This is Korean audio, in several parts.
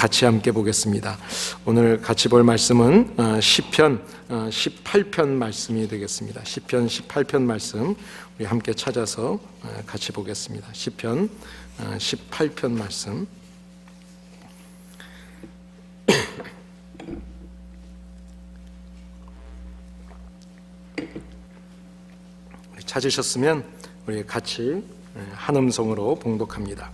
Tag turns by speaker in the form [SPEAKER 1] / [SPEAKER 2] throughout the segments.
[SPEAKER 1] 같이 함께 보겠습니다. 오늘 같이 볼 말씀은 시편 18편 말씀이 되겠습니다. 시편 18편 말씀 우리 함께 찾아서 같이 보겠습니다. 시편 18편 말씀 찾으셨으면 우리 같이 한 음성으로 봉독합니다.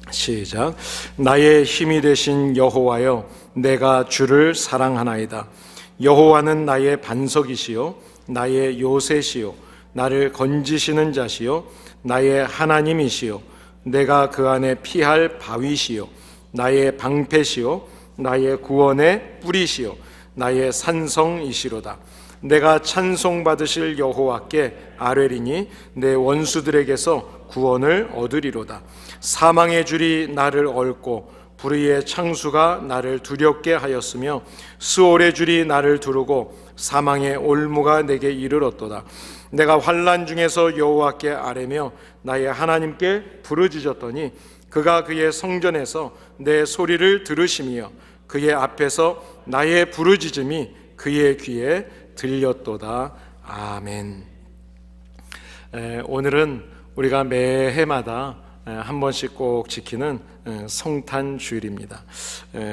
[SPEAKER 1] 시작. 나의 힘이 되신 여호와여, 내가 주를 사랑하나이다. 여호와는 나의 반석이시요 나의 요새시요 나를 건지시는 자시요 나의 하나님이시요 내가 그 안에 피할 바위시요 나의 방패시요 나의 구원의 뿌리시요 나의 산성이시로다. 내가 찬송받으실 여호와께 아뢰리니 내 원수들에게서 구원을 얻으리로다. 사망의 줄이 나를 얽고 불의의 창수가 나를 두렵게 하였으며 스올의 줄이 나를 두르고 사망의 올무가 내게 이르렀도다. 내가 환난 중에서 여호와께 아뢰며 나의 하나님께 부르짖었더니 그가 그의 성전에서 내 소리를 들으시며 그의 앞에서 나의 부르짖음이 그의 귀에 들렸도다. 아멘. 오늘은 우리가 매해마다 한 번씩 꼭 지키는 성탄주일입니다.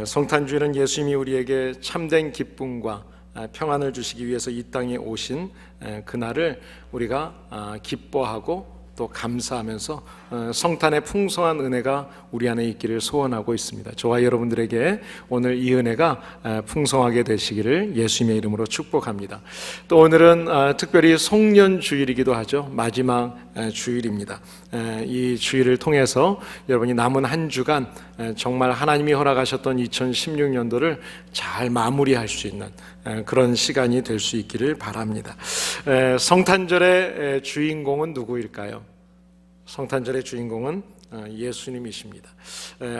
[SPEAKER 1] 성탄주일은 예수님이 우리에게 참된 기쁨과 평안을 주시기 위해서 이 땅에 오신 그날을 우리가 기뻐하고 또 감사하면서 성탄의 풍성한 은혜가 우리 안에 있기를 소원하고 있습니다. 저와 여러분들에게 오늘 이 은혜가 풍성하게 되시기를 예수님의 이름으로 축복합니다. 또 오늘은 특별히 송년주일이기도 하죠. 마지막 주일입니다. 이 주일을 통해서 여러분이 남은 한 주간 정말 하나님이 허락하셨던 2016년도를 잘 마무리할 수 있는 그런 시간이 될 수 있기를 바랍니다. 성탄절의 주인공은 누구일까요? 성탄절의 주인공은 예수님이십니다.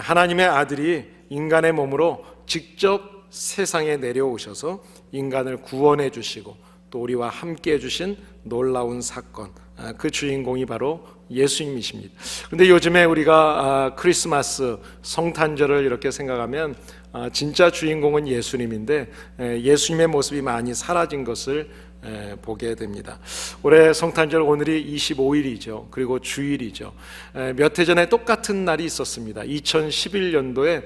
[SPEAKER 1] 하나님의 아들이 인간의 몸으로 직접 세상에 내려오셔서 인간을 구원해 주시고 또 우리와 함께 해주신 놀라운 사건, 그 주인공이 바로 예수님이십니다. 그런데 요즘에 우리가 크리스마스, 성탄절을 이렇게 생각하면 진짜 주인공은 예수님인데 예수님의 모습이 많이 사라진 것을 보게 됩니다. 올해 성탄절 오늘이 25일이죠. 그리고 주일이죠. 몇 해 전에 똑같은 날이 있었습니다. 2011년도에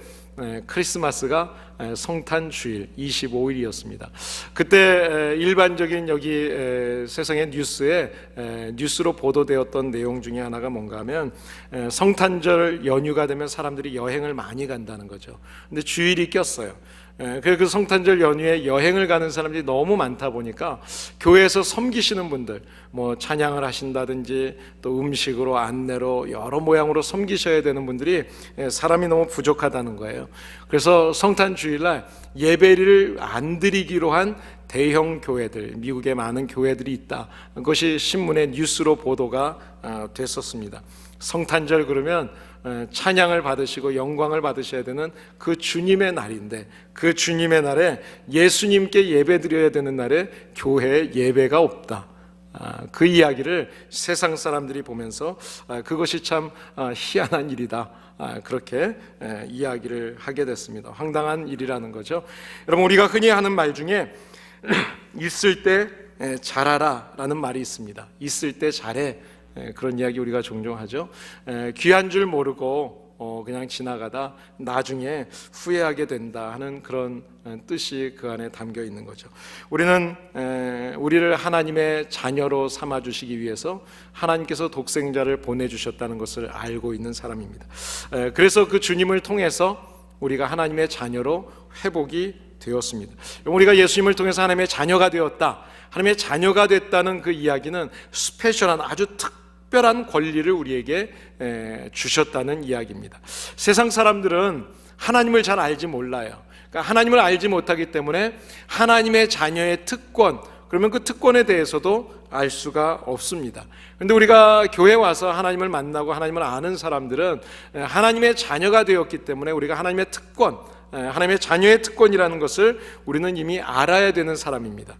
[SPEAKER 1] 크리스마스가 성탄주일 25일이었습니다. 그때 일반적인 여기 세상의 뉴스로 보도되었던 내용 중에 하나가 뭔가 하면 성탄절 연휴가 되면 사람들이 여행을 많이 간다는 거죠. 근데 주일이 꼈어요. 그 성탄절 연휴에 여행을 가는 사람들이 너무 많다 보니까 교회에서 섬기시는 분들, 뭐 찬양을 하신다든지 또 음식으로 안내로 여러 모양으로 섬기셔야 되는 분들이 사람이 너무 부족하다는 거예요. 그래서 성탄 주일날 예배를 안 드리기로 한 대형 교회들, 미국의 많은 교회들이 있다. 그것이 신문에 뉴스로 보도가 됐었습니다. 성탄절 그러면 찬양을 받으시고 영광을 받으셔야 되는 그 주님의 날인데 그 주님의 날에 예수님께 예배 드려야 되는 날에 교회에 예배가 없다. 그 이야기를 세상 사람들이 보면서 그것이 참 희한한 일이다. 그렇게 이야기를 하게 됐습니다. 황당한 일이라는 거죠. 여러분, 우리가 흔히 하는 말 중에 있을 때 잘하라 라는 말이 있습니다. 있을 때 잘해. 그런 이야기 우리가 종종 하죠. 귀한 줄 모르고 그냥 지나가다 나중에 후회하게 된다 하는 그런 뜻이 그 안에 담겨 있는 거죠. 우리는 우리를 하나님의 자녀로 삼아주시기 위해서 하나님께서 독생자를 보내주셨다는 것을 알고 있는 사람입니다. 그래서 그 주님을 통해서 우리가 하나님의 자녀로 회복이 되었습니다. 우리가 예수님을 통해서 하나님의 자녀가 되었다, 하나님의 자녀가 됐다는 그 이야기는 스페셜한 아주 특별한 권리를 우리에게 주셨다는 이야기입니다. 세상 사람들은 하나님을 잘 알지 몰라요. 그러니까 하나님을 알지 못하기 때문에 하나님의 자녀의 특권, 그러면 그 특권에 대해서도 알 수가 없습니다. 그런데 우리가 교회 와서 하나님을 만나고 하나님을 아는 사람들은 하나님의 자녀가 되었기 때문에 우리가 하나님의 특권, 하나님의 자녀의 특권이라는 것을 우리는 이미 알아야 되는 사람입니다.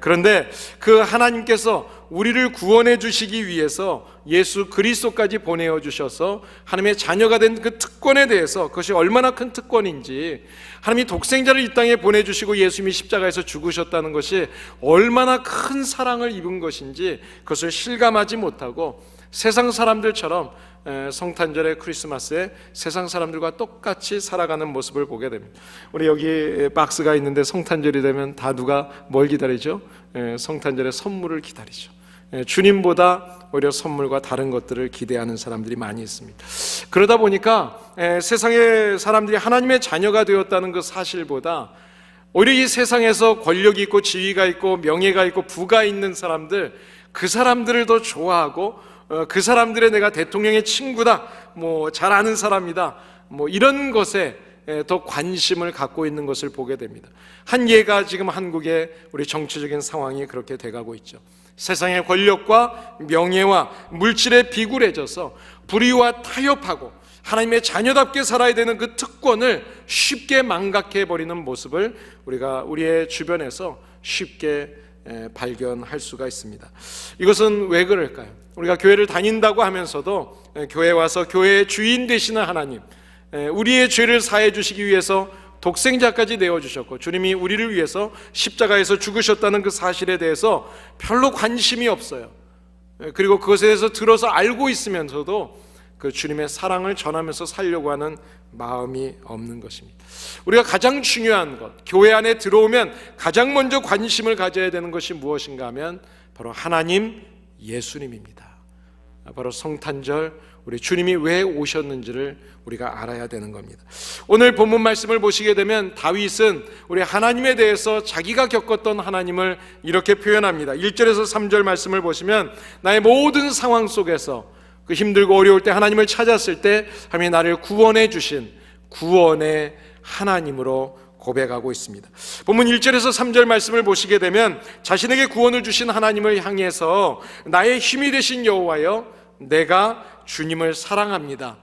[SPEAKER 1] 그런데 그 하나님께서 우리를 구원해 주시기 위해서 예수 그리스도까지 보내어 주셔서 하나님의 자녀가 된 그 특권에 대해서, 그것이 얼마나 큰 특권인지, 하나님이 독생자를 이 땅에 보내주시고 예수님이 십자가에서 죽으셨다는 것이 얼마나 큰 사랑을 입은 것인지 그것을 실감하지 못하고 세상 사람들처럼 성탄절의 크리스마스에 세상 사람들과 똑같이 살아가는 모습을 보게 됩니다. 우리 여기 박스가 있는데 성탄절이 되면 다 누가 뭘 기다리죠? 성탄절의 선물을 기다리죠. 주님보다 오히려 선물과 다른 것들을 기대하는 사람들이 많이 있습니다. 그러다 보니까 세상의 사람들이 하나님의 자녀가 되었다는 그 사실보다 오히려 이 세상에서 권력이 있고 지위가 있고 명예가 있고 부가 있는 사람들, 그 사람들을 더 좋아하고 그 사람들의 내가 대통령의 친구다, 잘 아는 사람이다, 이런 것에 더 관심을 갖고 있는 것을 보게 됩니다. 한 예가 지금 한국의 우리 정치적인 상황이 그렇게 돼가고 있죠. 세상의 권력과 명예와 물질에 비굴해져서 불의와 타협하고 하나님의 자녀답게 살아야 되는 그 특권을 쉽게 망각해버리는 모습을 우리가 우리의 주변에서 쉽게 발견할 수가 있습니다. 이것은 왜 그럴까요? 우리가 교회를 다닌다고 하면서도 교회에 와서 교회의 주인 되시는 하나님, 우리의 죄를 사해 주시기 위해서 독생자까지 내어주셨고 주님이 우리를 위해서 십자가에서 죽으셨다는 그 사실에 대해서 별로 관심이 없어요. 그리고 그것에 대해서 들어서 알고 있으면서도 그 주님의 사랑을 전하면서 살려고 하는 마음이 없는 것입니다. 우리가 가장 중요한 것, 교회 안에 들어오면 가장 먼저 관심을 가져야 되는 것이 무엇인가 하면 바로 하나님, 예수님입니다. 바로 성탄절, 우리 주님이 왜 오셨는지를 우리가 알아야 되는 겁니다. 오늘 본문 말씀을 보시게 되면 다윗은 우리 하나님에 대해서 자기가 겪었던 하나님을 이렇게 표현합니다. 1절에서 3절 말씀을 보시면 나의 모든 상황 속에서 그 힘들고 어려울 때 하나님을 찾았을 때 하나님이 나를 구원해 주신 구원의 하나님으로 고백하고 있습니다. 본문 1절에서 3절 말씀을 보시게 되면 자신에게 구원을 주신 하나님을 향해서 나의 힘이 되신 여호와여 내가 주님을 사랑합니다,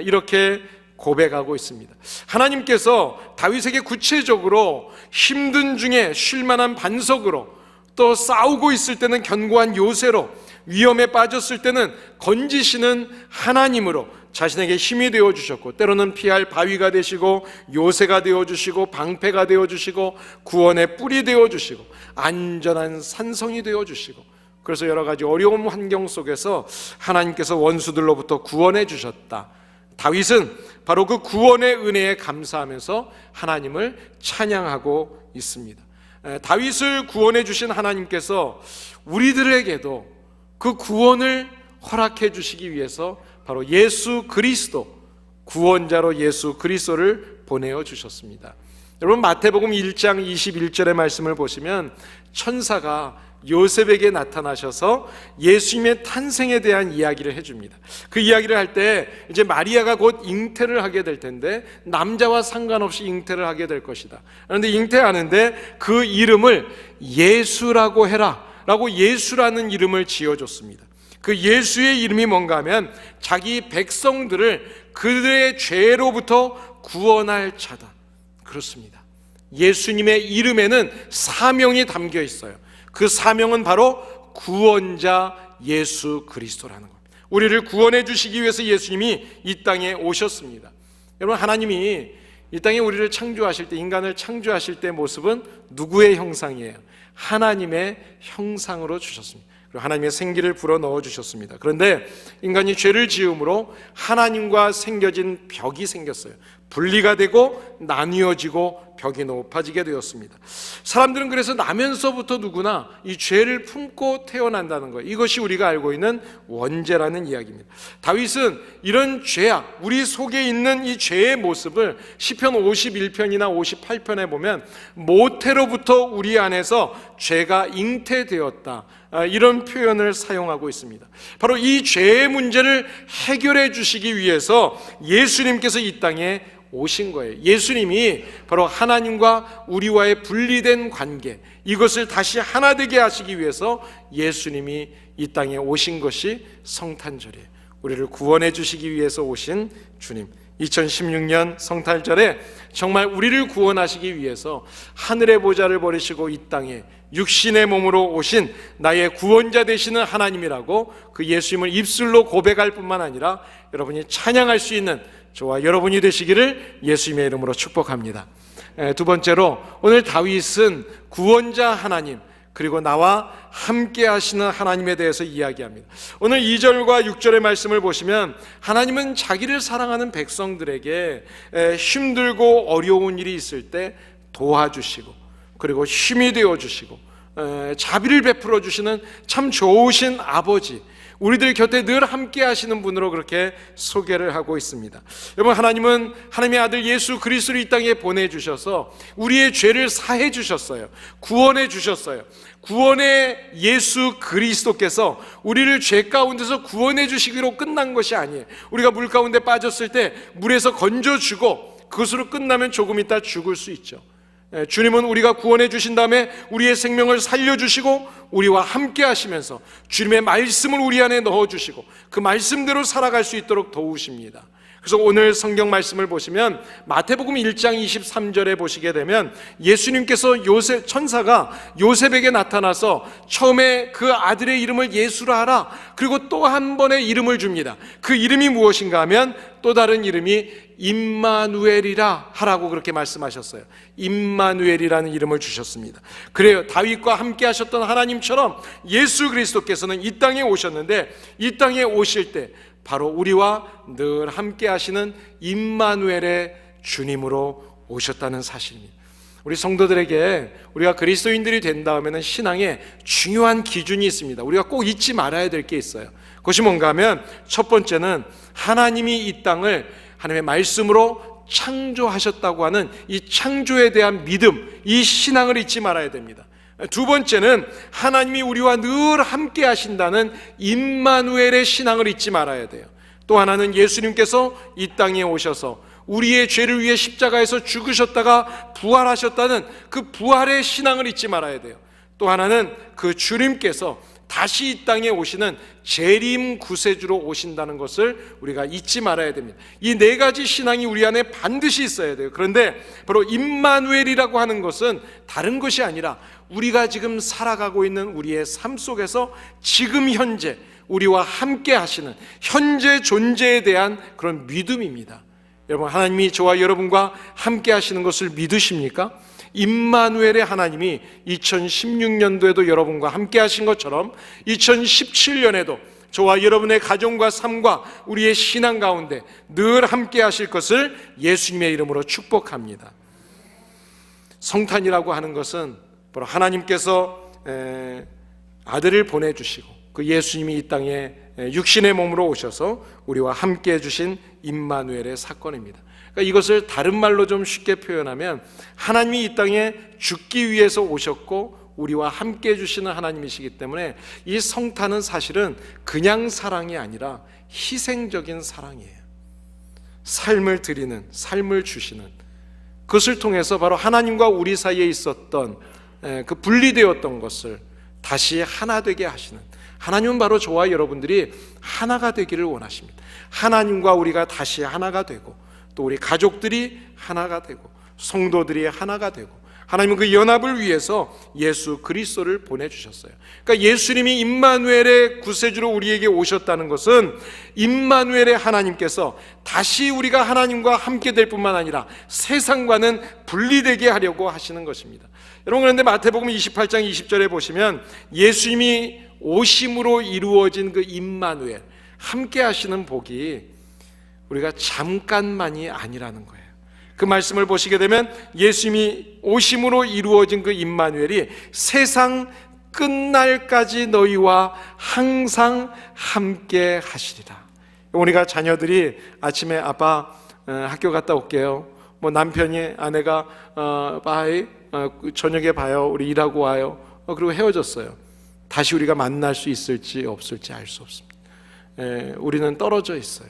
[SPEAKER 1] 이렇게 고백하고 있습니다. 하나님께서 다윗에게 구체적으로 힘든 중에 쉴만한 반석으로, 또 싸우고 있을 때는 견고한 요새로, 위험에 빠졌을 때는 건지시는 하나님으로 자신에게 힘이 되어주셨고, 때로는 피할 바위가 되시고 요새가 되어주시고 방패가 되어주시고 구원의 뿔이 되어주시고 안전한 산성이 되어주시고, 그래서 여러 가지 어려운 환경 속에서 하나님께서 원수들로부터 구원해 주셨다. 다윗은 바로 그 구원의 은혜에 감사하면서 하나님을 찬양하고 있습니다. 다윗을 구원해 주신 하나님께서 우리들에게도 그 구원을 허락해 주시기 위해서 바로 예수 그리스도, 구원자로 예수 그리스도를 보내어 주셨습니다. 여러분, 마태복음 1장 21절의 말씀을 보시면 천사가 요셉에게 나타나셔서 예수님의 탄생에 대한 이야기를 해줍니다. 그 이야기를 할 때 이제 마리아가 곧 잉태를 하게 될 텐데 남자와 상관없이 잉태를 하게 될 것이다. 그런데 잉태하는데 그 이름을 예수라고 해라 라고 예수라는 이름을 지어줬습니다. 그 예수의 이름이 뭔가 하면 자기 백성들을 그들의 죄로부터 구원할 자다. 그렇습니다. 예수님의 이름에는 사명이 담겨 있어요. 그 사명은 바로 구원자 예수 그리스도라는 겁니다. 우리를 구원해 주시기 위해서 예수님이 이 땅에 오셨습니다. 여러분, 하나님이 이 땅에 우리를 창조하실 때, 인간을 창조하실 때 모습은 누구의 형상이에요? 하나님의 형상으로 주셨습니다. 그리고 하나님의 생기를 불어넣어 주셨습니다. 그런데 인간이 죄를 지음으로 하나님과 생겨진 벽이 생겼어요. 분리가 되고 나뉘어지고 벽이 높아지게 되었습니다. 사람들은 그래서 나면서부터 누구나 이 죄를 품고 태어난다는 거예요. 이것이 우리가 알고 있는 원죄라는 이야기입니다. 다윗은 이런 죄악, 우리 속에 있는 이 죄의 모습을 시편 51편이나 58편에 보면 모태로부터 우리 안에서 죄가 잉태되었다, 이런 표현을 사용하고 있습니다. 바로 이 죄의 문제를 해결해 주시기 위해서 예수님께서 이 땅에 오신 거예요. 예수님이 바로 하나님과 우리와의 분리된 관계, 이것을 다시 하나 되게 하시기 위해서 예수님이 이 땅에 오신 것이 성탄절이에요. 우리를 구원해 주시기 위해서 오신 주님, 2016년 성탄절에 정말 우리를 구원하시기 위해서 하늘의 보좌를 버리시고 이 땅에 육신의 몸으로 오신 나의 구원자 되시는 하나님이라고 그 예수님을 입술로 고백할 뿐만 아니라 여러분이 찬양할 수 있는 저와 여러분이 되시기를 예수님의 이름으로 축복합니다. 두 번째로, 오늘 다윗은 구원자 하나님 그리고 나와 함께 하시는 하나님에 대해서 이야기합니다. 오늘 2절과 6절의 말씀을 보시면 하나님은 자기를 사랑하는 백성들에게 힘들고 어려운 일이 있을 때 도와주시고, 그리고 힘이 되어주시고 자비를 베풀어 주시는 참 좋으신 아버지, 우리들 곁에 늘 함께 하시는 분으로 그렇게 소개를 하고 있습니다. 여러분, 하나님은 하나님의 아들 예수 그리스도를 이 땅에 보내주셔서 우리의 죄를 사해 주셨어요. 구원해 주셨어요. 구원의 예수 그리스도께서 우리를 죄 가운데서 구원해 주시기로 끝난 것이 아니에요. 우리가 물 가운데 빠졌을 때 물에서 건져주고 그것으로 끝나면 조금 있다 죽을 수 있죠. 주님은 우리가 구원해 주신 다음에 우리의 생명을 살려주시고 우리와 함께 하시면서 주님의 말씀을 우리 안에 넣어주시고 그 말씀대로 살아갈 수 있도록 도우십니다. 그래서 오늘 성경 말씀을 보시면 마태복음 1장 23절에 보시게 되면 예수님께서 천사가 요셉에게 나타나서 처음에 그 아들의 이름을 예수라 하라, 그리고 또 한 번의 이름을 줍니다. 그 이름이 무엇인가 하면 또 다른 이름이 임마누엘이라 하라고 그렇게 말씀하셨어요. 임마누엘이라는 이름을 주셨습니다. 그래요, 다윗과 함께 하셨던 하나님처럼 예수 그리스도께서는 이 땅에 오셨는데, 이 땅에 오실 때 바로 우리와 늘 함께 하시는 임마누엘의 주님으로 오셨다는 사실입니다. 우리 성도들에게 우리가 그리스도인들이 된 다음에는 신앙에 중요한 기준이 있습니다. 우리가 꼭 잊지 말아야 될 게 있어요. 그것이 뭔가 하면 첫 번째는 하나님이 이 땅을 하나님의 말씀으로 창조하셨다고 하는 이 창조에 대한 믿음, 이 신앙을 잊지 말아야 됩니다. 두 번째는 하나님이 우리와 늘 함께 하신다는 임마누엘의 신앙을 잊지 말아야 돼요. 또 하나는 예수님께서 이 땅에 오셔서 우리의 죄를 위해 십자가에서 죽으셨다가 부활하셨다는 그 부활의 신앙을 잊지 말아야 돼요. 또 하나는 그 주님께서 다시 이 땅에 오시는 재림 구세주로 오신다는 것을 우리가 잊지 말아야 됩니다. 이 네 가지 신앙이 우리 안에 반드시 있어야 돼요. 그런데 바로 임마누엘이라고 하는 것은 다른 것이 아니라 우리가 지금 살아가고 있는 우리의 삶 속에서 지금 현재 우리와 함께 하시는 현재 존재에 대한 그런 믿음입니다. 여러분, 하나님이 저와 여러분과 함께 하시는 것을 믿으십니까? 임마누엘의 하나님이 2016년도에도 여러분과 함께 하신 것처럼 2017년에도 저와 여러분의 가정과 삶과 우리의 신앙 가운데 늘 함께 하실 것을 예수님의 이름으로 축복합니다. 성탄이라고 하는 것은 바로 하나님께서 아들을 보내주시고 그 예수님이 이 땅에 육신의 몸으로 오셔서 우리와 함께 해주신 임마누엘의 사건입니다. 그러니까 이것을 다른 말로 좀 쉽게 표현하면 하나님이 이 땅에 죽기 위해서 오셨고 우리와 함께 해주시는 하나님이시기 때문에 이 성탄은 사실은 그냥 사랑이 아니라 희생적인 사랑이에요. 삶을 드리는, 삶을 주시는, 그것을 통해서 바로 하나님과 우리 사이에 있었던 그 분리되었던 것을 다시 하나 되게 하시는, 하나님은 바로 저와 여러분들이 하나가 되기를 원하십니다. 하나님과 우리가 다시 하나가 되고 또 우리 가족들이 하나가 되고 성도들이 하나가 되고, 하나님은 그 연합을 위해서 예수 그리스도를 보내주셨어요. 그러니까 예수님이 임마누엘의 구세주로 우리에게 오셨다는 것은 임마누엘의 하나님께서 다시 우리가 하나님과 함께 될 뿐만 아니라 세상과는 분리되게 하려고 하시는 것입니다. 여러분, 그런데 마태복음 28장 20절에 보시면 예수님이 오심으로 이루어진 그 임마누엘, 함께 하시는 복이 우리가 잠깐만이 아니라는 거예요. 그 말씀을 보시게 되면 예수님이 오심으로 이루어진 그 임마누엘이 세상 끝날까지 너희와 항상 함께 하시리라. 우리가 자녀들이 아침에 아빠 학교 갔다 올게요, 뭐 남편이 아내가 바이 저녁에 봐요, 우리 일하고 와요, 그리고 헤어졌어요. 다시 우리가 만날 수 있을지 없을지 알 수 없습니다. 우리는 떨어져 있어요.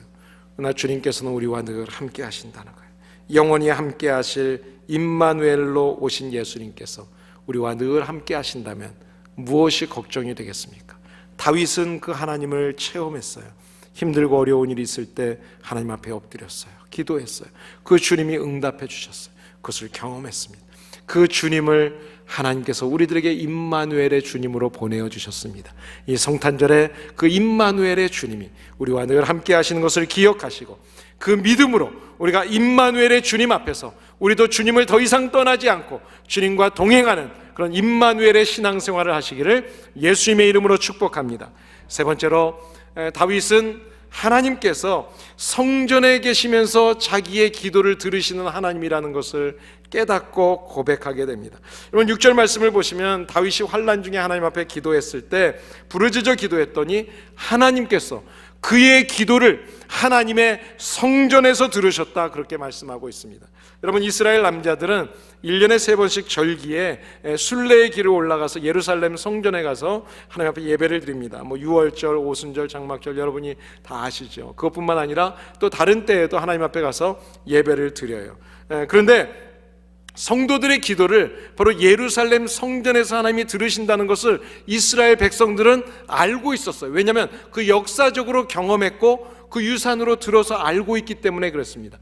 [SPEAKER 1] 그러나 주님께서는 우리와 늘 함께 하신다는 거예요. 영원히 함께 하실 임마누엘로 오신 예수님께서 우리와 늘 함께 하신다면 무엇이 걱정이 되겠습니까? 다윗은 그 하나님을 체험했어요. 힘들고 어려운 일이 있을 때 하나님 앞에 엎드렸어요. 기도했어요. 그 주님이 응답해 주셨어요. 그것을 경험했습니다. 그 주님을 하나님께서 우리들에게 임마누엘의 주님으로 보내어 주셨습니다. 이 성탄절에 그 임마누엘의 주님이 우리와 늘 함께 하시는 것을 기억하시고 그 믿음으로 우리가 임마누엘의 주님 앞에서 우리도 주님을 더 이상 떠나지 않고 주님과 동행하는 그런 임마누엘의 신앙생활을 하시기를 예수님의 이름으로 축복합니다. 세 번째로, 다윗은 하나님께서 성전에 계시면서 자기의 기도를 들으시는 하나님이라는 것을 깨닫고 고백하게 됩니다. 여러분 6절 말씀을 보시면 다윗이 환난 중에 하나님 앞에 기도했을 때 부르짖어 기도했더니 하나님께서 그의 기도를 하나님의 성전에서 들으셨다, 그렇게 말씀하고 있습니다. 여러분 이스라엘 남자들은 1년에 3번씩 절기에 순례의 길을 올라가서 예루살렘 성전에 가서 하나님 앞에 예배를 드립니다. 유월절, 오순절, 장막절 여러분이 다 아시죠. 그것뿐만 아니라 또 다른 때에도 하나님 앞에 가서 예배를 드려요. 그런데 성도들의 기도를 바로 예루살렘 성전에서 하나님이 들으신다는 것을 이스라엘 백성들은 알고 있었어요. 왜냐하면 그 역사적으로 경험했고 그 유산으로 들어서 알고 있기 때문에 그렇습니다.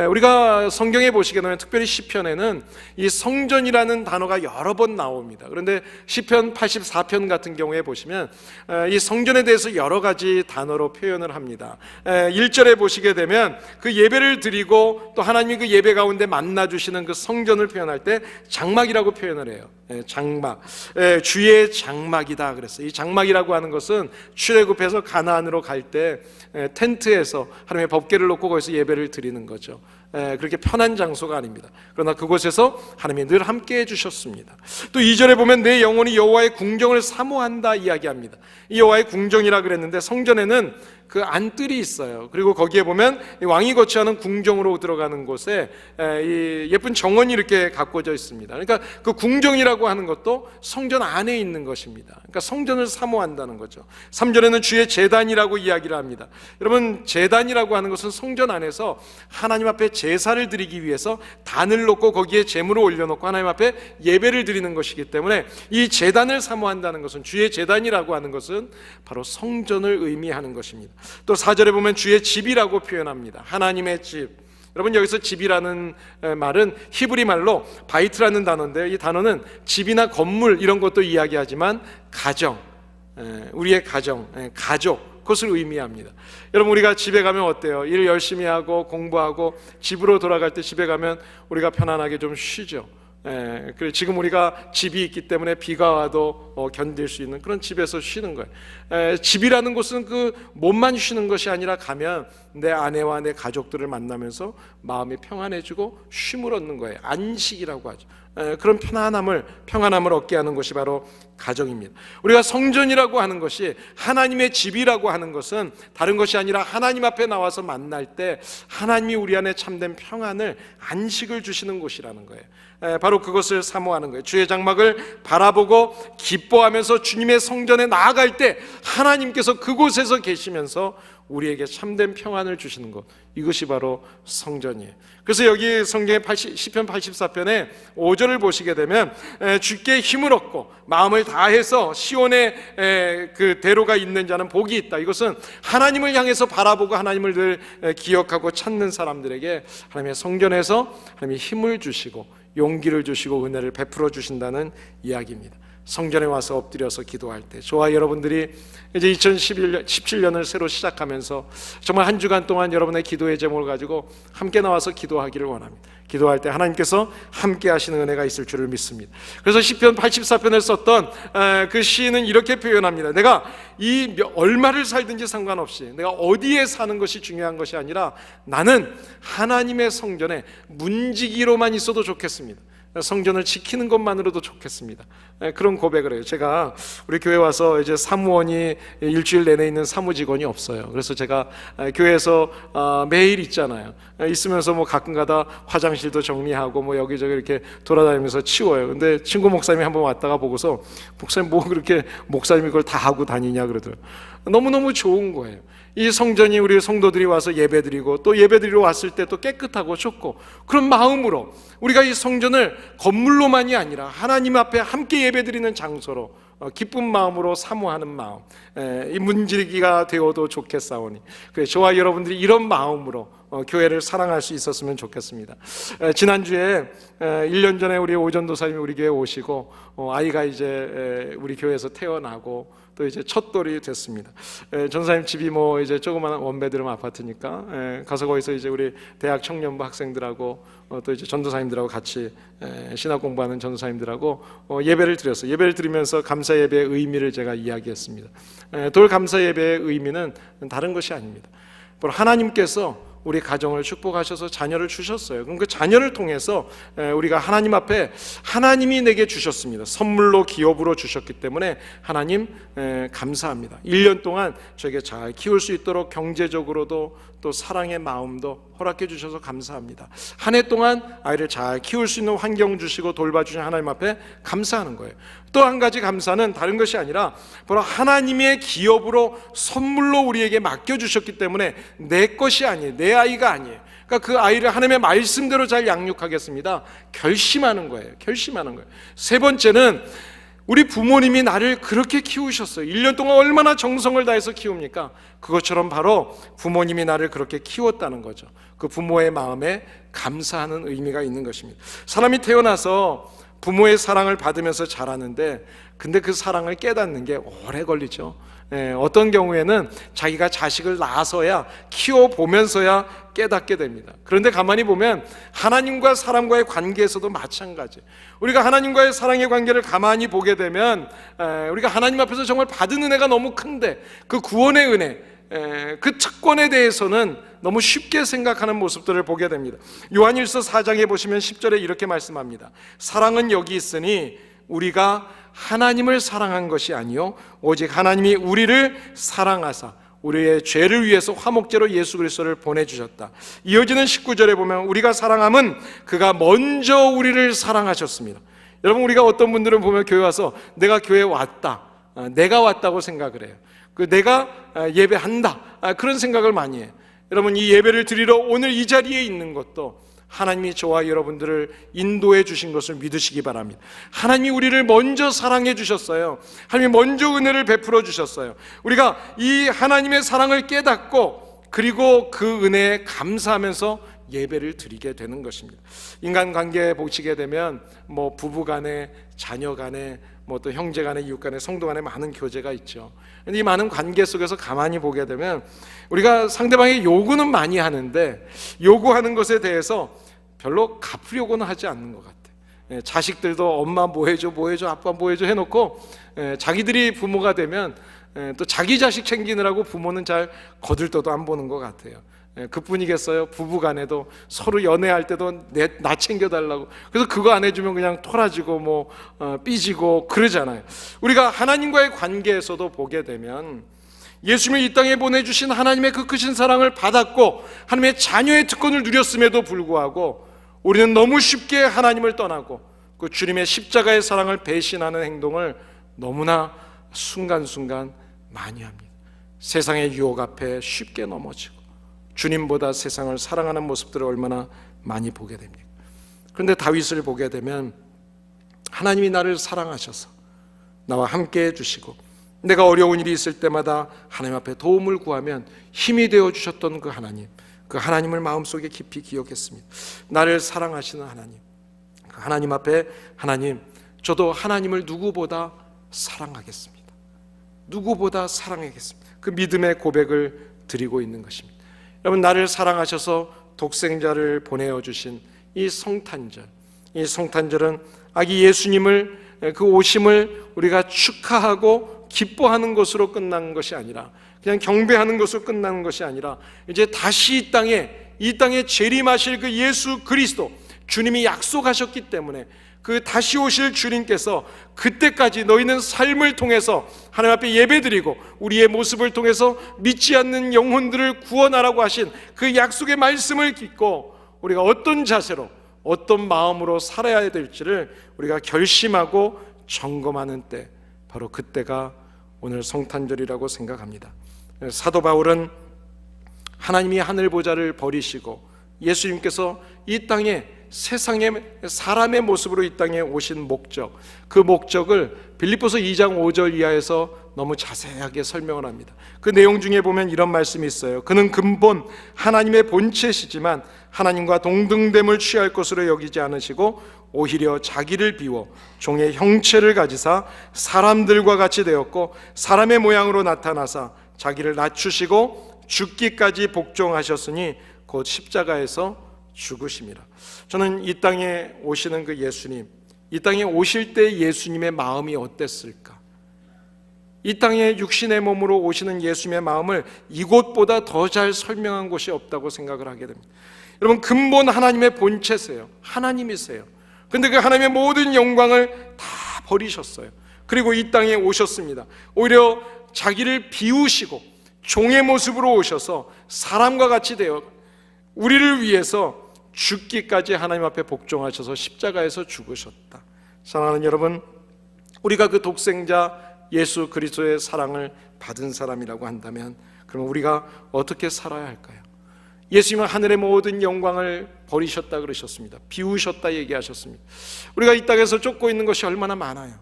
[SPEAKER 1] 우리가 성경에 보시게 되면 특별히 시편에는 이 성전이라는 단어가 여러 번 나옵니다. 그런데 시편 84편 같은 경우에 보시면 이 성전에 대해서 여러 가지 단어로 표현을 합니다. 1절에 보시게 되면 그 예배를 드리고 또 하나님이 그 예배 가운데 만나주시는 그 성전을 표현할 때 장막이라고 표현을 해요. 장막, 주의 장막이다 그랬어요. 이 장막이라고 하는 것은 출애굽해서 가나안으로 갈 때 텐트에서 하나님의 법궤를 놓고 거기서 예배를 드리는 거죠. 그렇게 편한 장소가 아닙니다. 그러나 그곳에서 하나님이 늘 함께 해주셨습니다. 또 2절에 보면 내 영혼이 여호와의 궁정을 사모한다 이야기합니다. 이 여호와의 궁정이라 그랬는데 성전에는 그 안뜰이 있어요. 그리고 거기에 보면 왕이 거처하는 궁정으로 들어가는 곳에 이 예쁜 정원이 이렇게 가꿔져 있습니다. 그러니까 그 궁정이라고 하는 것도 성전 안에 있는 것입니다. 그러니까 성전을 사모한다는 거죠. 3절에는 주의 제단이라고 이야기를 합니다. 여러분 제단이라고 하는 것은 성전 안에서 하나님 앞에 제사를 드리기 위해서 단을 놓고 거기에 제물을 올려놓고 하나님 앞에 예배를 드리는 것이기 때문에 이 제단을 사모한다는 것은, 주의 제단이라고 하는 것은 바로 성전을 의미하는 것입니다. 또 4절에 보면 주의 집이라고 표현합니다. 하나님의 집. 여러분 여기서 집이라는 말은 히브리 말로 바이트라는 단어인데요, 이 단어는 집이나 건물 이런 것도 이야기하지만 가정, 우리의 가정, 가족, 그것을 의미합니다. 여러분 우리가 집에 가면 어때요? 일 열심히 하고 공부하고 집으로 돌아갈 때 집에 가면 우리가 편안하게 좀 쉬죠. 그래 지금 우리가 집이 있기 때문에 비가 와도 견딜 수 있는 그런 집에서 쉬는 거예요. 집이라는 곳은 그 몸만 쉬는 것이 아니라 가면 내 아내와 내 가족들을 만나면서 마음이 평안해지고 쉼을 얻는 거예요. 안식이라고 하죠. 그런 평안함을 얻게 하는 것이 바로 가정입니다. 우리가 성전이라고 하는 것이, 하나님의 집이라고 하는 것은 다른 것이 아니라 하나님 앞에 나와서 만날 때 하나님이 우리 안에 참된 평안을, 안식을 주시는 곳이라는 거예요. 바로 그것을 사모하는 거예요. 주의 장막을 바라보고 기뻐하면서 주님의 성전에 나아갈 때 하나님께서 그곳에서 계시면서 우리에게 참된 평안을 주시는 것, 이것이 바로 성전이에요. 그래서 여기 성경의 시편 84편의 5절을 보시게 되면 주께 힘을 얻고 마음을 다해서 시온의 그 대로가 있는 자는 복이 있다. 이것은 하나님을 향해서 바라보고 하나님을 늘 기억하고 찾는 사람들에게 하나님의 성전에서 하나님이 힘을 주시고 용기를 주시고 은혜를 베풀어 주신다는 이야기입니다. 성전에 와서 엎드려서 기도할 때, 저와 여러분들이 이제 2017년을 새로 시작하면서 정말 한 주간 동안 여러분의 기도의 제목을 가지고 함께 나와서 기도하기를 원합니다. 기도할 때 하나님께서 함께 하시는 은혜가 있을 줄을 믿습니다. 그래서 시편 84편을 썼던 그 시인은 이렇게 표현합니다. 내가 이 얼마를 살든지 상관없이, 내가 어디에 사는 것이 중요한 것이 아니라 나는 하나님의 성전에 문지기로만 있어도 좋겠습니다. 성전을 지키는 것만으로도 좋겠습니다. 그런 고백을 해요. 제가 우리 교회 와서 이제 사무원이 일주일 내내 있는 사무직원이 없어요. 그래서 제가 교회에서 매일 있잖아요. 있으면서 뭐 가끔가다 화장실도 정리하고 뭐 여기저기 이렇게 돌아다니면서 치워요. 근데 친구 목사님이 한번 왔다가 보고서, 목사님 뭐 그렇게 목사님이 그걸 다 하고 다니냐 그러더라고요. 너무너무 좋은 거예요. 이 성전이 우리 성도들이 와서 예배드리고 또 예배드리러 왔을 때 또 깨끗하고 좋고, 그런 마음으로 우리가 이 성전을 건물로만이 아니라 하나님 앞에 함께 예배드리는 장소로 기쁜 마음으로 사모하는 마음, 이 문지기가 되어도 좋겠사오니, 그래 저와 여러분들이 이런 마음으로 교회를 사랑할 수 있었으면 좋겠습니다. 지난주에 1년 전에 우리 오전도사님이 우리 교회에 오시고 아이가 이제 우리 교회에서 태어나고 또 이제 첫돌이 됐습니다. 전사님 집이 뭐 이제 조그마한 원베드룸 아파트니까 가서 거기서 이제 우리 대학 청년부 학생들하고 또 이제 전도사님들하고 같이 신학 공부하는 전도사님들하고 예배를 드렸어요. 예배를 드리면서 감사 예배의 의미를 제가 이야기했습니다. 돌 감사 예배의 의미는 다른 것이 아닙니다. 바로 하나님께서 우리 가정을 축복하셔서 자녀를 주셨어요. 그럼 그 자녀를 통해서 우리가 하나님 앞에 하나님이 내게 주셨습니다. 선물로 기업으로 주셨기 때문에 하나님 감사합니다. 1년 동안 저에게 잘 키울 수 있도록 경제적으로도 또 사랑의 마음도 허락해 주셔서 감사합니다. 한 해 동안 아이를 잘 키울 수 있는 환경 주시고 돌봐주신 하나님 앞에 감사하는 거예요. 또 한 가지 감사는 다른 것이 아니라 바로 하나님의 기업으로 선물로 우리에게 맡겨주셨기 때문에 내 것이 아니에요. 내 아이가 아니에요. 그러니까 그 아이를 하나님의 말씀대로 잘 양육하겠습니다. 결심하는 거예요. 결심하는 거예요. 세 번째는 우리 부모님이 나를 그렇게 키우셨어요. 1년 동안 얼마나 정성을 다해서 키웁니까? 그것처럼 바로 부모님이 나를 그렇게 키웠다는 거죠. 그 부모의 마음에 감사하는 의미가 있는 것입니다. 사람이 태어나서 부모의 사랑을 받으면서 자라는데 근데 그 사랑을 깨닫는 게 오래 걸리죠. 어떤 경우에는 자기가 자식을 낳아서야 키워보면서야 깨닫게 됩니다. 그런데 가만히 보면 하나님과 사람과의 관계에서도 마찬가지. 우리가 하나님과의 사랑의 관계를 가만히 보게 되면 우리가 하나님 앞에서 정말 받은 은혜가 너무 큰데 그 구원의 은혜, 그 특권에 대해서는 너무 쉽게 생각하는 모습들을 보게 됩니다. 요한일서 4장에 보시면 10절에 이렇게 말씀합니다. 사랑은 여기 있으니 우리가 하나님을 사랑한 것이 아니요 오직 하나님이 우리를 사랑하사 우리의 죄를 위해서 화목제로 예수 그리스도를 보내주셨다. 이어지는 19절에 보면 우리가 사랑함은 그가 먼저 우리를 사랑하셨습니다. 여러분, 우리가 어떤 분들은 보면 교회 와서 내가 교회에 왔다, 내가 왔다고 생각을 해요. 내가 예배한다, 그런 생각을 많이 해요. 여러분, 이 예배를 드리러 오늘 이 자리에 있는 것도 하나님이 저와 여러분들을 인도해 주신 것을 믿으시기 바랍니다. 하나님이 우리를 먼저 사랑해 주셨어요. 하나님이 먼저 은혜를 베풀어 주셨어요. 우리가 이 하나님의 사랑을 깨닫고 그리고 그 은혜에 감사하면서 예배를 드리게 되는 것입니다. 인간관계에 보시게 되면 뭐 부부간에, 자녀간에, 뭐 또 형제간에, 이웃간에, 성도간에 많은 교제가 있죠. 근데 이 많은 관계 속에서 가만히 보게 되면 우리가 상대방의 요구는 많이 하는데 요구하는 것에 대해서 별로 갚으려고는 하지 않는 것 같아요. 자식들도 엄마 뭐 해줘, 뭐 해줘, 아빠 뭐 해줘 해놓고 자기들이 부모가 되면 또 자기 자식 챙기느라고 부모는 잘 거들떠도 안 보는 것 같아요. 그뿐이겠어요? 부부간에도 서로 연애할 때도 나 챙겨달라고, 그래서 그거 안 해주면 그냥 토라지고 뭐 삐지고 그러잖아요. 우리가 하나님과의 관계에서도 보게 되면 예수님을 이 땅에 보내주신 하나님의 그 크신 사랑을 받았고 하나님의 자녀의 특권을 누렸음에도 불구하고 우리는 너무 쉽게 하나님을 떠나고 그 주님의 십자가의 사랑을 배신하는 행동을 너무나 순간순간 많이 합니다. 세상의 유혹 앞에 쉽게 넘어지고 주님보다 세상을 사랑하는 모습들을 얼마나 많이 보게 됩니까? 그런데 다윗을 보게 되면 하나님이 나를 사랑하셔서 나와 함께 해주시고 내가 어려운 일이 있을 때마다 하나님 앞에 도움을 구하면 힘이 되어주셨던 그 하나님을 마음속에 깊이 기억했습니다. 나를 사랑하시는 하나님, 그 하나님 앞에 하나님, 저도 하나님을 누구보다 사랑하겠습니다. 누구보다 사랑하겠습니다. 그 믿음의 고백을 드리고 있는 것입니다. 여러분, 나를 사랑하셔서 독생자를 보내어주신 이 성탄절, 이 성탄절은 아기 예수님을 그 오심을 우리가 축하하고 기뻐하는 것으로 끝나는 것이 아니라 그냥 경배하는 것으로 끝나는 것이 아니라 이제 다시 이 땅에 재림하실 그 예수 그리스도 주님이 약속하셨기 때문에 그 다시 오실 주님께서 그때까지 너희는 삶을 통해서 하나님 앞에 예배드리고 우리의 모습을 통해서 믿지 않는 영혼들을 구원하라고 하신 그 약속의 말씀을 믿고 우리가 어떤 자세로 어떤 마음으로 살아야 될지를 우리가 결심하고 점검하는 때, 바로 그때가 오늘 성탄절이라고 생각합니다. 사도 바울은 하나님이 하늘 보좌를 버리시고 예수님께서 이 땅에 세상에 사람의 모습으로 이 땅에 오신 목적, 그 목적을 빌립보서 2장 5절 이하에서 너무 자세하게 설명을 합니다. 그 내용 중에 보면 이런 말씀이 있어요. 그는 근본 하나님의 본체시지만 하나님과 동등됨을 취할 것으로 여기지 않으시고 오히려 자기를 비워 종의 형체를 가지사 사람들과 같이 되었고 사람의 모양으로 나타나사 자기를 낮추시고 죽기까지 복종하셨으니 곧 십자가에서 죽으심이라. 저는 이 땅에 오시는 그 예수님, 이 땅에 오실 때 예수님의 마음이 어땠을까? 이 땅에 육신의 몸으로 오시는 예수님의 마음을 이곳보다 더 잘 설명한 곳이 없다고 생각을 하게 됩니다. 여러분, 근본 하나님의 본체세요. 하나님이세요. 근데 그 하나님의 모든 영광을 다 버리셨어요. 그리고 이 땅에 오셨습니다. 오히려 자기를 비우시고 종의 모습으로 오셔서 사람과 같이 되어 우리를 위해서 죽기까지 하나님 앞에 복종하셔서 십자가에서 죽으셨다. 사랑하는 여러분, 우리가 그 독생자 예수 그리스도의 사랑을 받은 사람이라고 한다면 그러면 우리가 어떻게 살아야 할까요? 예수님은 하늘의 모든 영광을 버리셨다 그러셨습니다. 비우셨다 얘기하셨습니다. 우리가 이 땅에서 쫓고 있는 것이 얼마나 많아요.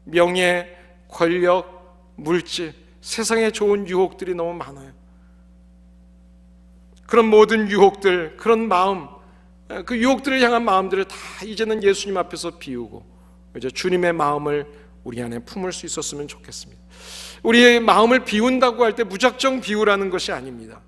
[SPEAKER 1] 명예, 권력, 물질, 세상에 좋은 유혹들이 너무 많아요. 그런 모든 유혹들, 그런 마음, 그 유혹들을 향한 마음들을 다 이제는 예수님 앞에서 비우고 이제 주님의 마음을 우리 안에 품을 수 있었으면 좋겠습니다. 우리의 마음을 비운다고 할 때 무작정 비우라는 것이 아닙니다.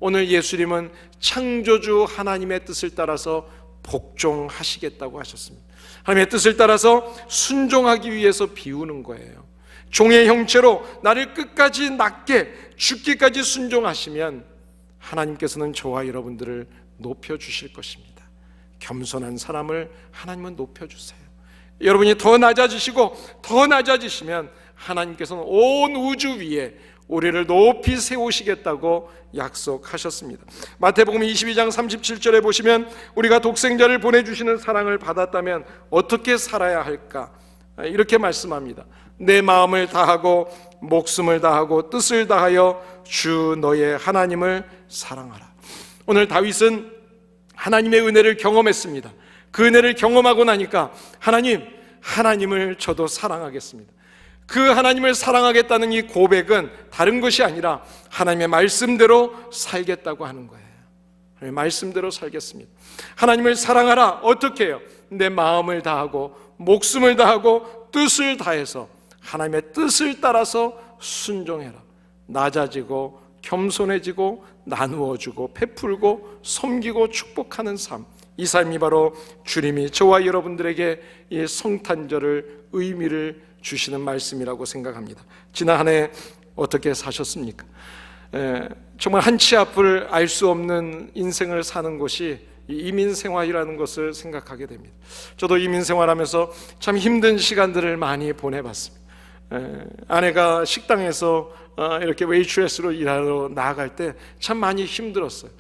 [SPEAKER 1] 오늘 예수님은 창조주 하나님의 뜻을 따라서 복종하시겠다고 하셨습니다. 하나님의 뜻을 따라서 순종하기 위해서 비우는 거예요. 종의 형체로 나를 끝까지 낮게 죽기까지 순종하시면 하나님께서는 저와 여러분들을 높여주실 것입니다. 겸손한 사람을 하나님은 높여주세요. 여러분이 더 낮아지시고 더 낮아지시면 하나님께서는 온 우주 위에 우리를 높이 세우시겠다고 약속하셨습니다. 마태복음 22장 37절에 보시면 우리가 독생자를 보내주시는 사랑을 받았다면 어떻게 살아야 할까? 이렇게 말씀합니다. 내 마음을 다하고 목숨을 다하고 뜻을 다하여 주 너의 하나님을 사랑하라. 오늘 다윗은 하나님의 은혜를 경험했습니다. 그 은혜를 경험하고 나니까 하나님을 저도 사랑하겠습니다. 그 하나님을 사랑하겠다는 이 고백은 다른 것이 아니라 하나님의 말씀대로 살겠다고 하는 거예요. 하나님의 말씀대로 살겠습니다. 하나님을 사랑하라. 어떻게 해요? 내 마음을 다하고 목숨을 다하고 뜻을 다해서 하나님의 뜻을 따라서 순종해라. 낮아지고 겸손해지고 나누어주고 베풀고 섬기고 축복하는 삶, 이 삶이 바로 주님이 저와 여러분들에게 이 성탄절을 의미를 주시는 말씀이라고 생각합니다. 지난 한 해 어떻게 사셨습니까? 정말 한치 앞을 알 수 없는 인생을 사는 것이 이민생활이라는 것을 생각하게 됩니다. 저도 이민생활하면서 참 힘든 시간들을 많이 보내봤습니다. 아내가 식당에서 이렇게 웨이트레스로 일하러 나아갈 때 참 많이 힘들었어요.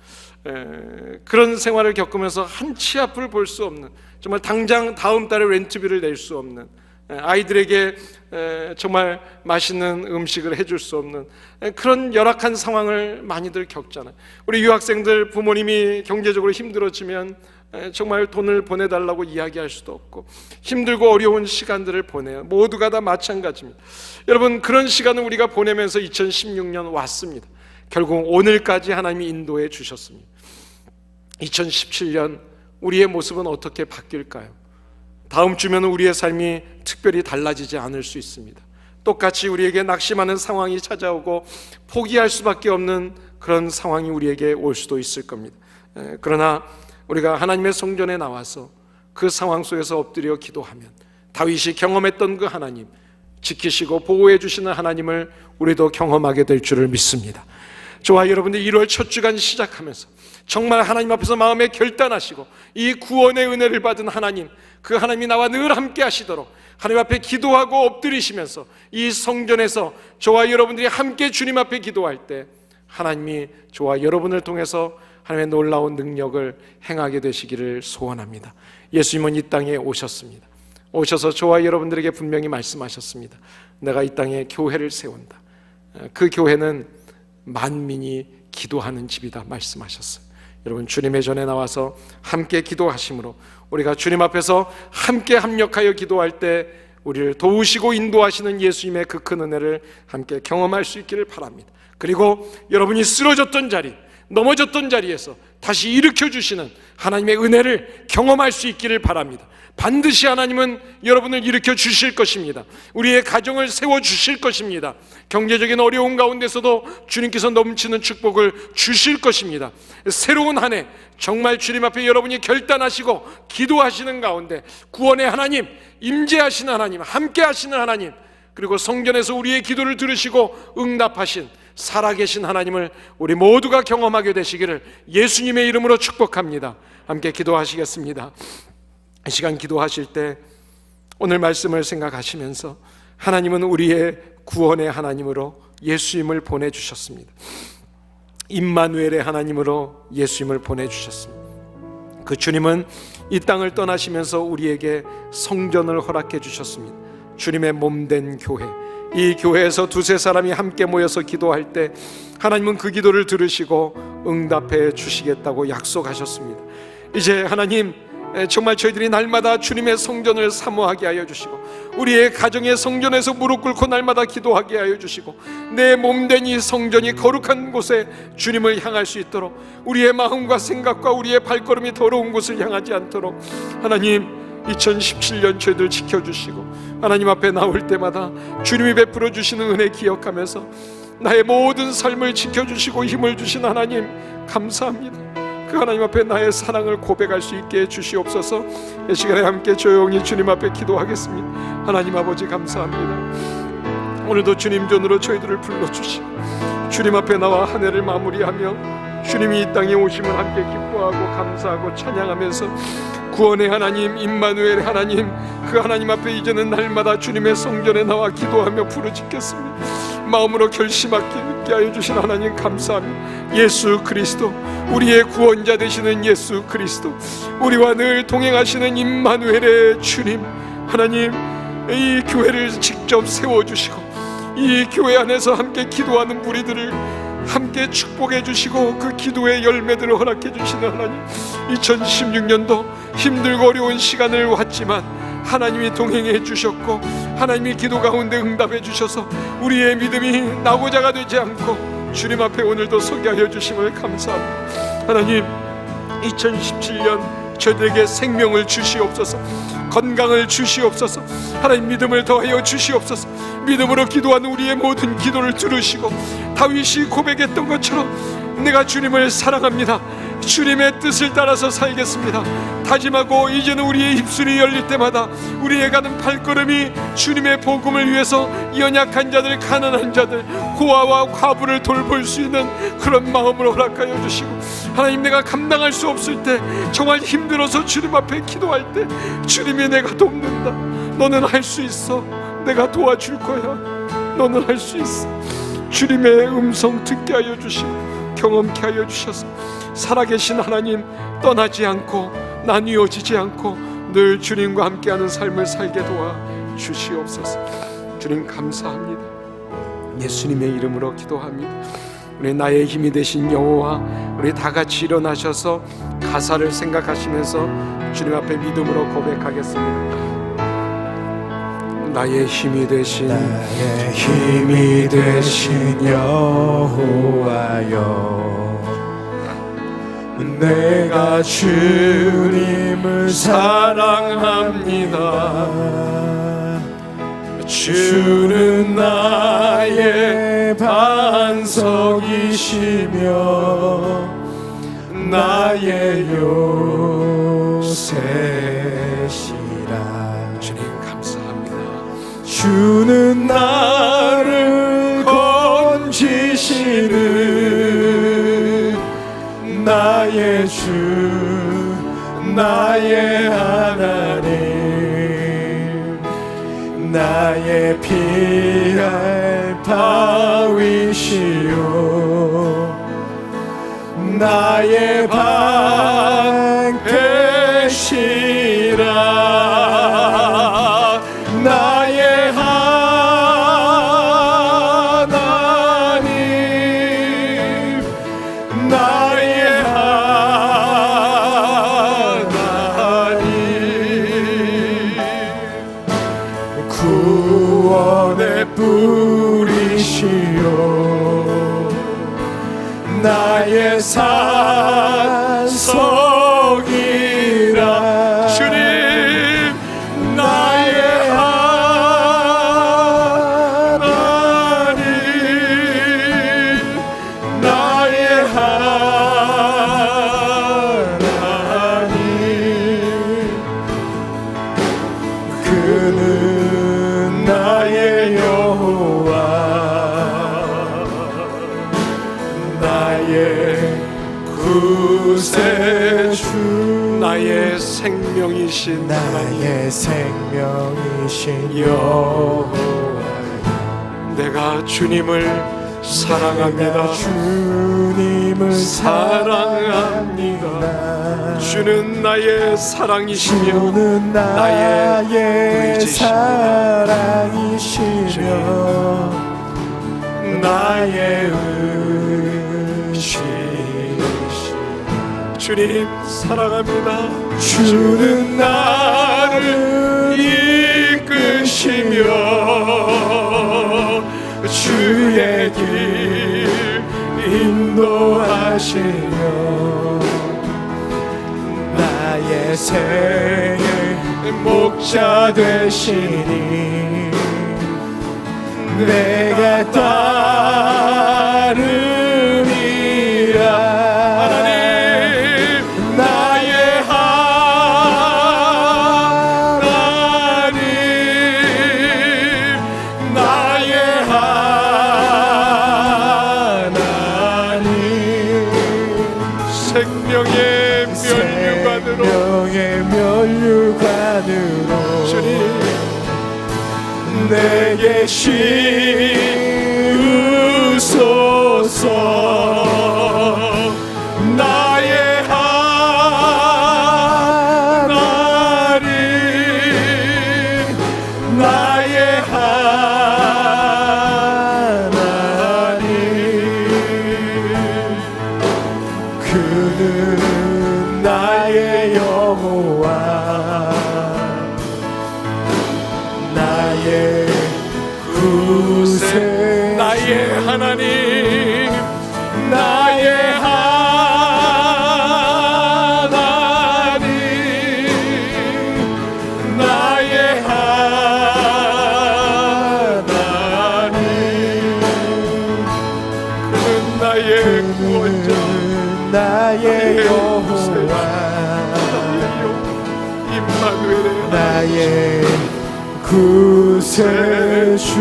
[SPEAKER 1] 그런 생활을 겪으면서 한치 앞을 볼 수 없는, 정말 당장 다음 달에 렌트비를 낼 수 없는, 아이들에게 정말 맛있는 음식을 해줄 수 없는 그런 열악한 상황을 많이들 겪잖아요. 우리 유학생들 부모님이 경제적으로 힘들어지면 정말 돈을 보내달라고 이야기할 수도 없고 힘들고 어려운 시간들을 보내요. 모두가 다 마찬가지입니다. 여러분, 그런 시간을 우리가 보내면서 2016년 왔습니다. 결국 오늘까지 하나님이 인도해 주셨습니다. 2017년 우리의 모습은 어떻게 바뀔까요? 다음 주면 우리의 삶이 특별히 달라지지 않을 수 있습니다. 똑같이 우리에게 낙심하는 상황이 찾아오고 포기할 수밖에 없는 그런 상황이 우리에게 올 수도 있을 겁니다. 그러나 우리가 하나님의 성전에 나와서 그 상황 속에서 엎드려 기도하면 다윗이 경험했던 그 하나님, 지키시고 보호해 주시는 하나님을 우리도 경험하게 될 줄을 믿습니다. 저와 여러분들 1월 첫 주간 시작하면서 정말 하나님 앞에서 마음에 결단하시고 이 구원의 은혜를 받은 하나님, 그 하나님이 나와 늘 함께 하시도록 하나님 앞에 기도하고 엎드리시면서 이 성전에서 저와 여러분들이 함께 주님 앞에 기도할 때 하나님이 저와 여러분을 통해서 하나님의 놀라운 능력을 행하게 되시기를 소원합니다. 예수님은 이 땅에 오셨습니다. 오셔서 저와 여러분들에게 분명히 말씀하셨습니다. 내가 이 땅에 교회를 세운다. 그 교회는 만민이 기도하는 집이다 말씀하셨어요. 여러분, 주님의 전에 나와서 함께 기도하심으로 우리가 주님 앞에서 함께 합력하여 기도할 때 우리를 도우시고 인도하시는 예수님의 그 큰 은혜를 함께 경험할 수 있기를 바랍니다. 그리고 여러분이 쓰러졌던 자리, 넘어졌던 자리에서 다시 일으켜 주시는 하나님의 은혜를 경험할 수 있기를 바랍니다. 반드시 하나님은 여러분을 일으켜 주실 것입니다. 우리의 가정을 세워 주실 것입니다. 경제적인 어려움 가운데서도 주님께서 넘치는 축복을 주실 것입니다. 새로운 한 해 정말 주님 앞에 여러분이 결단하시고 기도하시는 가운데 구원의 하나님, 임재하시는 하나님, 함께 하시는 하나님, 그리고 성전에서 우리의 기도를 들으시고 응답하신 살아계신 하나님을 우리 모두가 경험하게 되시기를 예수님의 이름으로 축복합니다. 함께 기도하시겠습니다. 이 시간 기도하실 때 오늘 말씀을 생각하시면서 하나님은 우리의 구원의 하나님으로 예수님을 보내주셨습니다. 임마누엘의 하나님으로 예수님을 보내주셨습니다. 그 주님은 이 땅을 떠나시면서 우리에게 성전을 허락해 주셨습니다. 주님의 몸된 교회, 이 교회에서 두세 사람이 함께 모여서 기도할 때 하나님은 그 기도를 들으시고 응답해 주시겠다고 약속하셨습니다. 이제 하나님, 정말 저희들이 날마다 주님의 성전을 사모하게 하여 주시고 우리의 가정의 성전에서 무릎 꿇고 날마다 기도하게 하여 주시고 내 몸된 이 성전이 거룩한 곳에 주님을 향할 수 있도록 우리의 마음과 생각과 우리의 발걸음이 더러운 곳을 향하지 않도록 하나님 2017년 저희들 지켜주시고 하나님 앞에 나올 때마다 주님이 베풀어 주시는 은혜 기억하면서 나의 모든 삶을 지켜주시고 힘을 주신 하나님 감사합니다. 그 하나님 앞에 나의 사랑을 고백할 수 있게 해주시옵소서. 이 시간에 함께 조용히 주님 앞에 기도하겠습니다. 하나님 아버지 감사합니다. 오늘도 주님 존으로 저희들을 불러주시고 주님 앞에 나와 한 해를 마무리하며 주님이 이 땅에 오심을 함께 기뻐하고 감사하고 찬양하면서 구원의 하나님, 임마누엘의 하나님, 그 하나님 앞에 이제는 날마다 주님의 성전에 나와 기도하며 부르짖겠습니다. 마음으로 결심하게 하여 주신 하나님 감사합니다. 예수 그리스도, 우리의 구원자 되시는 예수 그리스도, 우리와 늘 동행하시는 임마누엘의 주님 하나님, 이 교회를 직접 세워주시고 이 교회 안에서 함께 기도하는 무리들을 함께 축복해 주시고 그 기도의 열매들을 허락해 주시는 하나님, 2016년도 힘들고 어려운 시간을 왔지만 하나님이 동행해 주셨고 하나님이 기도 가운데 응답해 주셔서 우리의 믿음이 나고자가 되지 않고 주님 앞에 오늘도 서게 하여 주심을 감사합니다. 하나님, 2017년 저들에게 생명을 주시옵소서, 건강을 주시옵소서, 하나님 믿음을 더하여 주시옵소서. 믿음으로 기도하는 우리의 모든 기도를 들으시고 다윗이 고백했던 것처럼 내가 주님을 사랑합니다, 주님의 뜻을 따라서 살겠습니다 다짐하고 이제는 우리의 입술이 열릴 때마다 우리의 가는 발걸음이 주님의 복음을 위해서 연약한 자들, 가난한 자들, 고아와 과부를 돌볼 수 있는 그런 마음을 허락하여 주시고 하나님, 내가 감당할 수 없을 때 정말 힘들어서 주님 앞에 기도할 때 주님이 내가 돕는다, 너는 할 수 있어, 내가 도와줄 거야, 너는 할 수 있어. 주님의 음성 듣게 하여 주시고 경험케 하여 주셔서 살아계신 하나님, 떠나지 않고 나뉘어지지 않고 늘 주님과 함께하는 삶을 살게 도와 주시옵소서. 주님 감사합니다. 예수님의 이름으로 기도합니다. 우리 나의 힘이 되신 여호와, 우리 다 같이 일어나셔서 가사를 생각하시면서 주님 앞에 믿음으로 고백하겠습니다. 나의 힘이 되신
[SPEAKER 2] 여호와여, 내가 주님을 사랑합니다. 주는 나의 반석이시며 나의 요새시라.
[SPEAKER 1] 주님 감사합니다.
[SPEAKER 2] 주는 나를 건지시는 나의 주, 나의 하나님, 나의 피할 바위시요 나의 방패시라. 나의 하나님, 나의 하나님, 뿌리시오 나의 산성이라
[SPEAKER 1] 주님
[SPEAKER 2] 나의 하나님 나의 하나님 그는 나의 여호와 나의 구세주
[SPEAKER 1] 나의 생명이신
[SPEAKER 2] 나의 생명이신 여호와
[SPEAKER 1] 내가 주님을 사랑합니다.
[SPEAKER 2] 주님을
[SPEAKER 1] 사랑합니다. 주는 나의 사랑이시며
[SPEAKER 2] 주는 나의
[SPEAKER 1] 의지십니다.
[SPEAKER 2] 사랑이시며 나의 의지시며
[SPEAKER 1] 주님 사랑합니다.
[SPEAKER 2] 주는 나를 이끄시며 주의 길 인도하시며 나의 생의 목자 되시니 내가 따르리라
[SPEAKER 1] 하나님
[SPEAKER 2] 나의 하나님 나의 하나님
[SPEAKER 1] 생명의 면류관으로
[SPEAKER 2] 생명의 면류관으로
[SPEAKER 1] 주님
[SPEAKER 2] 내게 씌우소서 나의 하나님 나의 하나님 그는 나의 여호와 나의 구세
[SPEAKER 1] 나의 하나님
[SPEAKER 2] 나의 하나님 나의 하나님
[SPEAKER 1] 그는 나의 구원자
[SPEAKER 2] 나의 여호와
[SPEAKER 1] 임마누엘의
[SPEAKER 2] 나의 구세주